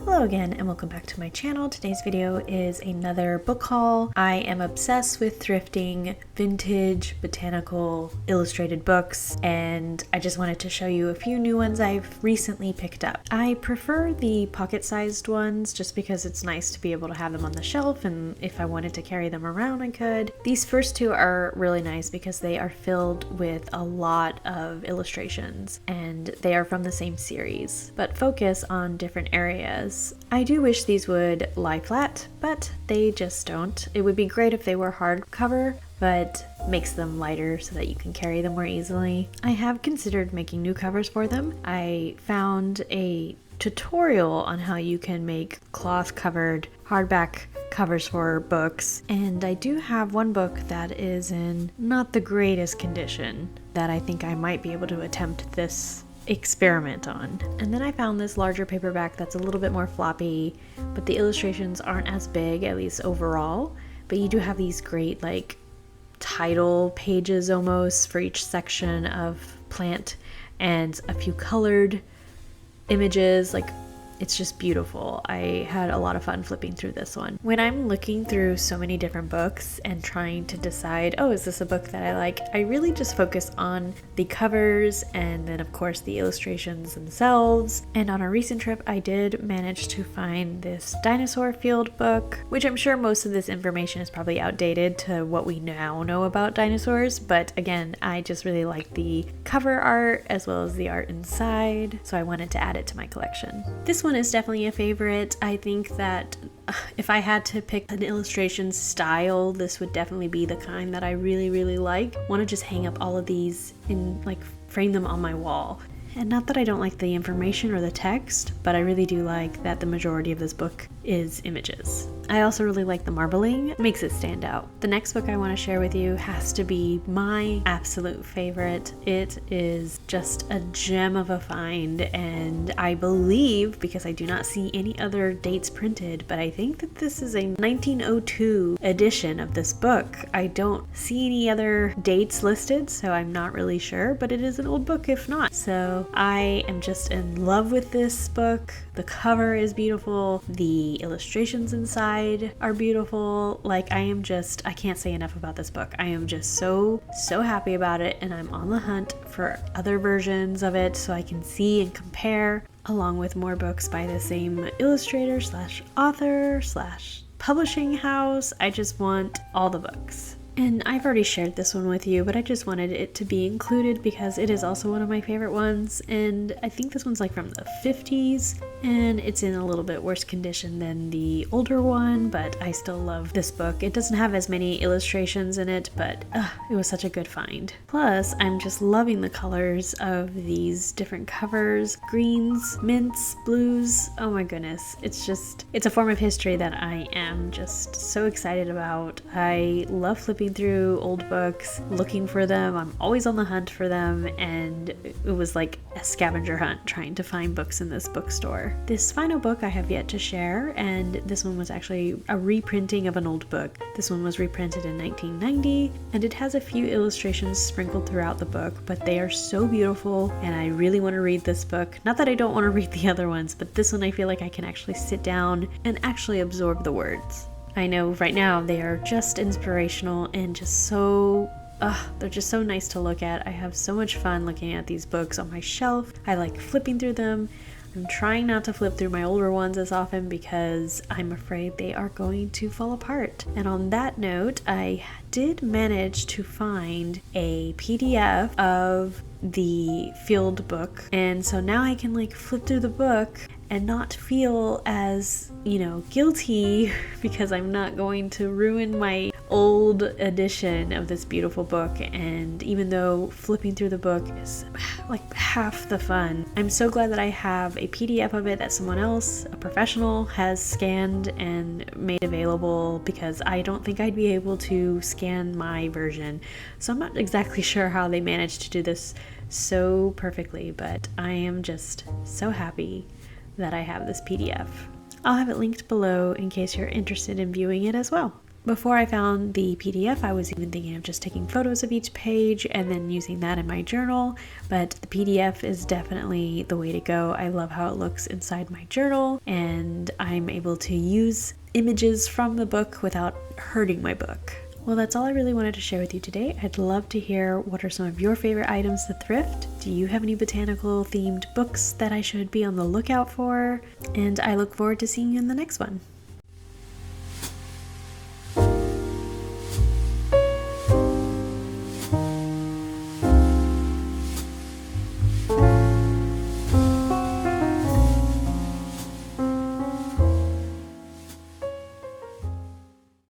Hello again and welcome back to my channel. Today's video is another book haul. I am obsessed with thrifting vintage, botanical, illustrated books, and I just wanted to show you a few new ones I've recently picked up. I prefer the pocket-sized ones just because it's nice to be able to have them on the shelf, and if I wanted to carry them around I could. These first two are really nice because they are filled with a lot of illustrations and they are from the same series, but focus on different areas. I do wish these would lie flat, but they just don't. It would be great if they were hardcover, but makes them lighter so that you can carry them more easily. I have considered making new covers for them. I found a tutorial on how you can make cloth covered hardback covers for books, and I do have one book that is in not the greatest condition that I think I might be able to attempt this experiment on. And then I found this larger paperback that's a little bit more floppy, but the illustrations aren't as big, at least overall, but you do have these great like title pages almost for each section of plant and a few colored images. Like, it's just beautiful. I had a lot of fun flipping through this one. When I'm looking through so many different books and trying to decide, oh, is this a book that I like, I really just focus on the covers and then of course the illustrations themselves. And on a recent trip I did manage to find this dinosaur field book, which I'm sure most of this information is probably outdated to what we now know about dinosaurs, but again, I just really like the cover art as well as the art inside, so I wanted to add it to my collection. This one is definitely a favorite. I think that if I had to pick an illustration style, this would definitely be the kind that I really like. I want to just hang up all of these and like frame them on my wall. And not that I don't like the information or the text, but I really do like that the majority of this book is images. I also really like the marbling. It makes it stand out. The next book I want to share with you has to be my absolute favorite. It is just a gem of a find, and I believe, because I do not see any other dates printed, but I think that this is a 1902 edition of this book. I don't see any other dates listed, so I'm not really sure, but it is an old book if not. So I am just in love with this book. The cover is beautiful. The illustrations inside are beautiful. Like, I can't say enough about this book. I am just so happy about it, and I'm on the hunt for other versions of it so I can see and compare, along with more books by the same illustrator / author / publishing house. I just want all the books. And I've already shared this one with you, but I just wanted it to be included because it is also one of my favorite ones, and I think this one's like from the 50s, and it's in a little bit worse condition than the older one, but I still love this book. It doesn't have as many illustrations in it, but it was such a good find. Plus, I'm just loving the colors of these different covers. Greens, mints, blues, oh my goodness. It's a form of history that I am just so excited about. I love flipping through old books, looking for them. I'm always on the hunt for them, and it was like a scavenger hunt trying to find books in this bookstore. This final book I have yet to share, and this one was actually a reprinting of an old book. This one was reprinted in 1990, and it has a few illustrations sprinkled throughout the book, but they are so beautiful, and I really want to read this book. Not that I don't want to read the other ones, but this one I feel like I can actually sit down and actually absorb the words. I know right now they are just inspirational and just so, they're just so nice to look at. I have so much fun looking at these books on my shelf. I like flipping through them. I'm trying not to flip through my older ones as often because I'm afraid they are going to fall apart. And on that note, I did manage to find a PDF of the field book, and so now I can like flip through the book and not feel as, guilty because I'm not going to ruin my old edition of this beautiful book. And even though flipping through the book is like half the fun, I'm so glad that I have a PDF of it that someone else, a professional, has scanned and made available, because I don't think I'd be able to scan my version. So I'm not exactly sure how they managed to do this so perfectly, but I am just so happy that I have this PDF. I'll have it linked below in case you're interested in viewing it as well. Before I found the PDF, I was even thinking of just taking photos of each page and then using that in my journal, but the PDF is definitely the way to go. I love how it looks inside my journal, and I'm able to use images from the book without hurting my book. Well, that's all I really wanted to share with you today. I'd love to hear what are some of your favorite items to thrift. Do you have any botanical themed books that I should be on the lookout for? And I look forward to seeing you in the next one.